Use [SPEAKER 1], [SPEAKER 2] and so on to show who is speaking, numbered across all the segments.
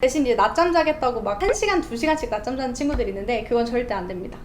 [SPEAKER 1] 대신 이제 낮잠 자겠다고 막 1시간, 2시간씩 낮잠 자는 친구들이 있는데 그건 절대 안 됩니다.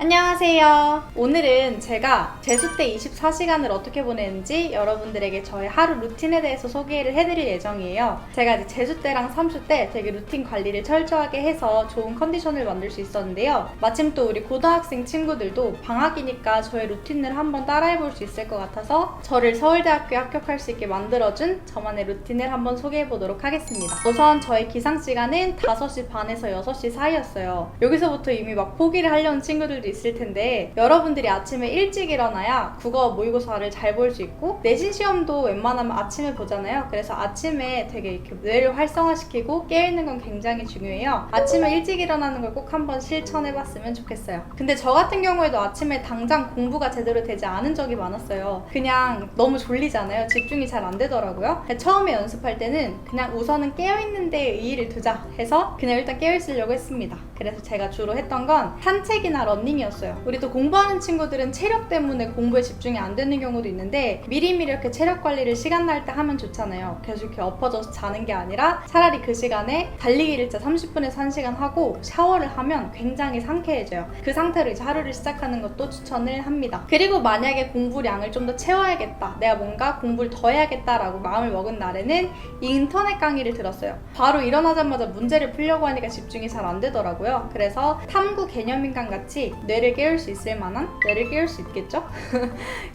[SPEAKER 1] 안녕하세요. 오늘은 제가 재수 때 24시간을 어떻게 보내는지 여러분들에게 저의 하루 루틴에 대해서 소개를 해드릴 예정이에요. 제가 이제 재수 때랑 삼수 때 되게 루틴 관리를 철저하게 해서 좋은 컨디션을 만들 수 있었는데요. 마침 또 우리 고등학생 친구들도 방학이니까 저의 루틴을 한번 따라해볼 수 있을 것 같아서 저를 서울대학교에 합격할 수 있게 만들어준 저만의 루틴을 한번 소개해보도록 하겠습니다. 우선 저의 기상시간은 5시 반에서 6시 사이였어요. 여기서부터 이미 막 포기를 하려는 친구들도 있을 텐데 여러분들이 아침에 일찍 일어나야 국어 모의고사를 잘 볼 수 있고 내신 시험도 웬만하면 아침에 보잖아요. 그래서 아침에 되게 이렇게 뇌를 활성화시키고 깨어있는 건 굉장히 중요해요. 아침에 일찍 일어나는 걸 꼭 한번 실천해봤으면 좋겠어요. 근데 저 같은 경우에도 아침에 당장 공부가 제대로 되지 않은 적이 많았어요. 그냥 너무 졸리잖아요. 집중이 잘 안 되더라고요. 처음에 연습할 때는 그냥 우선은 깨어있는 데에 의의를 두자 해서 그냥 일단 깨어있으려고 했습니다. 그래서 제가 주로 했던 건 산책이나 러닝이었어요. 우리 또 공부하는 친구들은 체력 때문에 공부에 집중이 안 되는 경우도 있는데 미리미리 이렇게 체력 관리를 시간 날 때 하면 좋잖아요. 계속 이렇게 엎어져서 자는 게 아니라 차라리 그 시간에 달리기를 진짜 30분에서 1시간 하고 샤워를 하면 굉장히 상쾌해져요. 그 상태로 이제 하루를 시작하는 것도 추천을 합니다. 그리고 만약에 공부량을 좀 더 채워야겠다, 내가 뭔가 공부를 더 해야겠다라고 마음을 먹은 날에는 인터넷 강의를 들었어요. 바로 일어나자마자 문제를 풀려고 하니까 집중이 잘 안 되더라고요. 그래서 탐구 개념인강 같이 뇌를 깨울 수 있을 만한, 뇌를 깨울 수 있겠죠?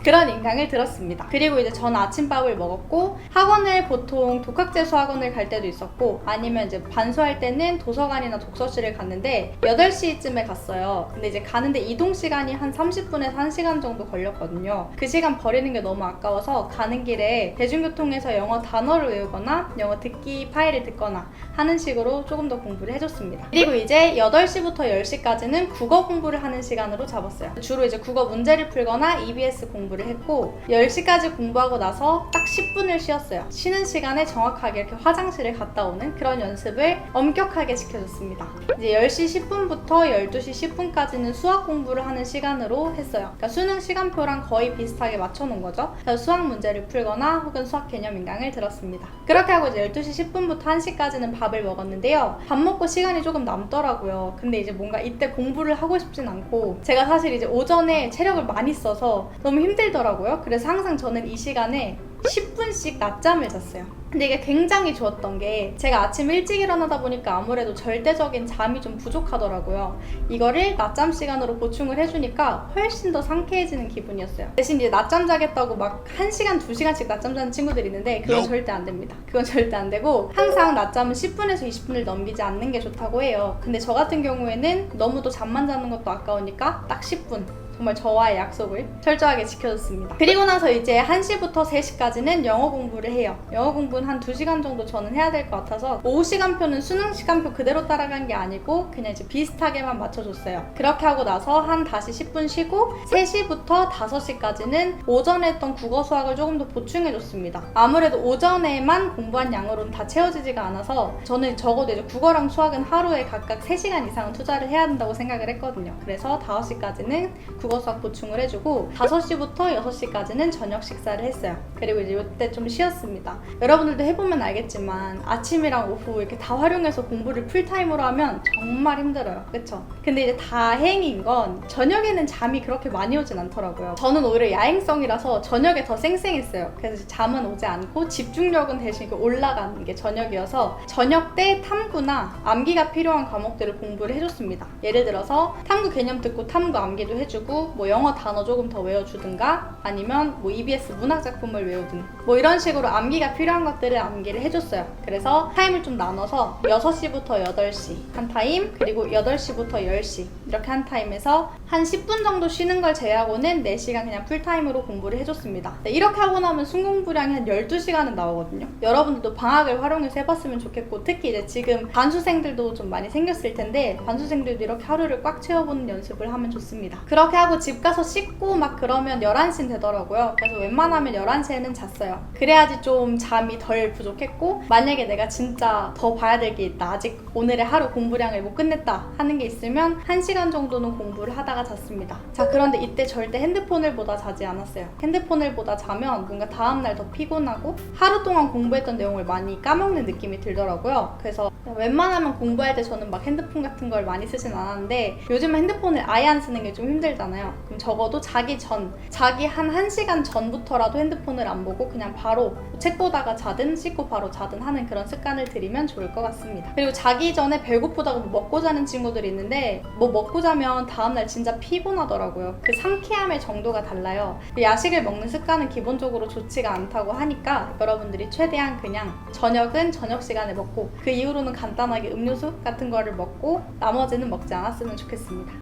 [SPEAKER 1] 그런 인강을 들었습니다. 그리고 이제 저는 아침밥을 먹었고 학원을 보통 독학재수 학원을 갈 때도 있었고 아니면 이제 반수할 때는 도서관이나 독서실을 갔는데 8시쯤에 갔어요. 근데 이제 가는데 이동 시간이 한 30분에서 1시간 정도 걸렸거든요. 그 시간 버리는 게 너무 아까워서 가는 길에 대중교통에서 영어 단어를 외우거나 영어 듣기 파일을 듣거나 하는 식으로 조금 더 공부를 해줬습니다. 그리고 이제 8시부터 10시까지는 국어 공부를 하는 시간으로 잡았어요. 주로 이제 국어 문제를 풀거나 EBS 공부를 했고 10시까지 공부하고 나서 딱 10분을 쉬었어요. 쉬는 시간에 정확하게 이렇게 화장실을 갔다 오는 그런 연습을 엄격하게 지켜줬습니다. 이제 10시 10분부터 12시 10분까지는 수학 공부를 하는 시간으로 했어요. 그러니까 수능 시간표랑 거의 비슷하게 맞춰놓은 거죠. 그래서 수학 문제를 풀거나 혹은 수학 개념 인강을 들었습니다. 그렇게 하고 이제 12시 10분부터 1시까지는 밥을 먹었는데요. 밥 먹고 시간이 조금 남더라고요. 근데 이제 뭔가 이때 공부를 하고 싶진 않고 제가 사실 이제 오전에 체력을 많이 써서 너무 힘들더라고요. 그래서 항상 저는 이 시간에 10분씩 낮잠을 잤어요. 근데 이게 굉장히 좋았던 게 제가 아침 일찍 일어나다 보니까 아무래도 절대적인 잠이 좀 부족하더라고요. 이거를 낮잠 시간으로 보충을 해주니까 훨씬 더 상쾌해지는 기분이었어요. 대신 이제 낮잠 자겠다고 막 1시간, 2시간씩 낮잠 자는 친구들이 있는데 그건 절대 안 됩니다. 그건 절대 안 되고 항상 낮잠은 10분에서 20분을 넘기지 않는 게 좋다고 해요. 근데 저 같은 경우에는 너무도 잠만 자는 것도 아까우니까 딱 10분 정말 저와의 약속을 철저하게 지켜줬습니다. 그리고 나서 이제 1시부터 3시까지는 영어 공부를 해요. 영어 공부는 한 2시간 정도 저는 해야 될 것 같아서 오후 시간표는 수능 시간표 그대로 따라간 게 아니고 그냥 이제 비슷하게만 맞춰줬어요. 그렇게 하고 나서 한 다시 10분 쉬고 3시부터 5시까지는 오전에 했던 국어 수학을 조금 더 보충해줬습니다. 아무래도 오전에만 공부한 양으로는 다 채워지지가 않아서 저는 적어도 이제 국어랑 수학은 하루에 각각 3시간 이상은 투자를 해야 된다고 생각을 했거든요. 그래서 5시까지는 국어 수학 보충을 해주고 5시부터 6시까지는 저녁 식사를 했어요. 그리고 이제 이때 좀 쉬었습니다. 여러분들도 해보면 알겠지만 아침이랑 오후 이렇게 다 활용해서 공부를 풀타임으로 하면 정말 힘들어요. 그쵸? 근데 이제 다행인 건 저녁에는 잠이 그렇게 많이 오진 않더라고요. 저는 오히려 야행성이라서 저녁에 더 쌩쌩했어요. 그래서 잠은 오지 않고 집중력은 대신 올라가는 게 저녁이어서 저녁 때 탐구나 암기가 필요한 과목들을 공부를 해줬습니다. 예를 들어서 탐구 개념 듣고 탐구 암기도 해주고 뭐 영어 단어 조금 더 외워주든가 아니면 뭐 EBS 문학 작품을 외우든 뭐 이런 식으로 암기가 필요한 것들을 암기를 해줬어요. 그래서 타임을 좀 나눠서 6시부터 8시 한 타임, 그리고 8시부터 10시 이렇게 한 타임에서 한 10분 정도 쉬는 걸 제외하고는 4시간 그냥 풀타임으로 공부를 해줬습니다. 이렇게 하고 나면 순공부량이 한 12시간은 나오거든요. 여러분들도 방학을 활용해서 해봤으면 좋겠고 특히 이제 지금 반수생들도 좀 많이 생겼을 텐데 반수생들도 이렇게 하루를 꽉 채워보는 연습을 하면 좋습니다. 그렇게 자고 집 가서 씻고 막 그러면 11시는 되더라고요. 그래서 웬만하면 11시에는 잤어요. 그래야지 좀 잠이 덜 부족했고, 만약에 내가 진짜 더 봐야 될 게 있다, 아직 오늘의 하루 공부량을 못 끝냈다 하는 게 있으면 1시간 정도는 공부를 하다가 잤습니다. 자, 그런데 이때 절대 핸드폰을 보다 자지 않았어요. 핸드폰을 보다 자면 뭔가 다음날 더 피곤하고 하루 동안 공부했던 내용을 많이 까먹는 느낌이 들더라고요. 그래서 웬만하면 공부할 때 저는 막 핸드폰 같은 걸 많이 쓰진 않았는데, 요즘은 핸드폰을 아예 안 쓰는 게 좀 힘들잖아요. 그럼 적어도 자기 한 1시간 전부터라도 핸드폰을 안 보고 그냥 바로 책 보다가 자든 씻고 바로 자든 하는 그런 습관을 들이면 좋을 것 같습니다. 그리고 자기 전에 배고프다고 뭐 먹고 자는 친구들이 있는데, 뭐 먹고 자면 다음날 진짜 피곤하더라고요. 그 상쾌함의 정도가 달라요. 야식을 먹는 습관은 기본적으로 좋지가 않다고 하니까 여러분들이 최대한 그냥 저녁은 저녁 시간에 먹고, 그 이후로는 간단하게 음료수 같은 거를 먹고 나머지는 먹지 않았으면 좋겠습니다.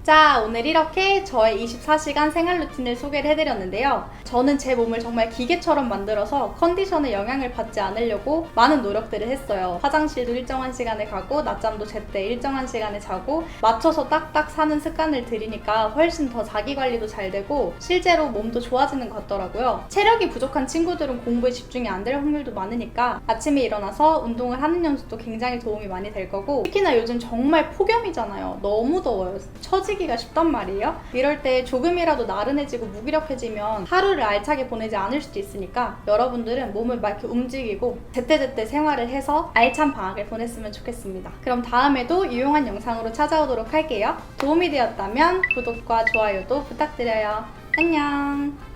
[SPEAKER 1] 자, 오늘 이렇게 저의 24시간 생활 루틴을 소개를 해드렸는데요. 저는 제 몸을 정말 기계처럼 만들어서 컨디션에 영향을 받지 않으려고 많은 노력들을 했어요. 화장실도 일정한 시간에 가고, 낮잠도 제때 일정한 시간에 자고, 맞춰서 딱딱 사는 습관을 들이니까 훨씬 더 자기관리도 잘 되고 실제로 몸도 좋아지는 것 같더라고요. 체력이 부족한 친구들은 공부에 집중이 안 될 확률도 많으니까 아침에 일어나서 운동을 하는 연습도 굉장히 도움이 많이 될 거고, 특히나 요즘 정말 폭염이잖아요. 너무 더워요. 처지기가 쉽단 말이에요. 이럴 때 조금이라도 나른해지고 무기력해지면 하루를 알차게 보내지 않을 수도 있으니까 여러분들은 몸을 막 이렇게 움직이고 제때제때 생활을 해서 알찬 방학을 보냈으면 좋겠습니다. 그럼 다음에도 유용한 영상으로 찾아오도록 할게요. 도움이 되었다면 구독과 좋아요도 부탁드려요. 안녕.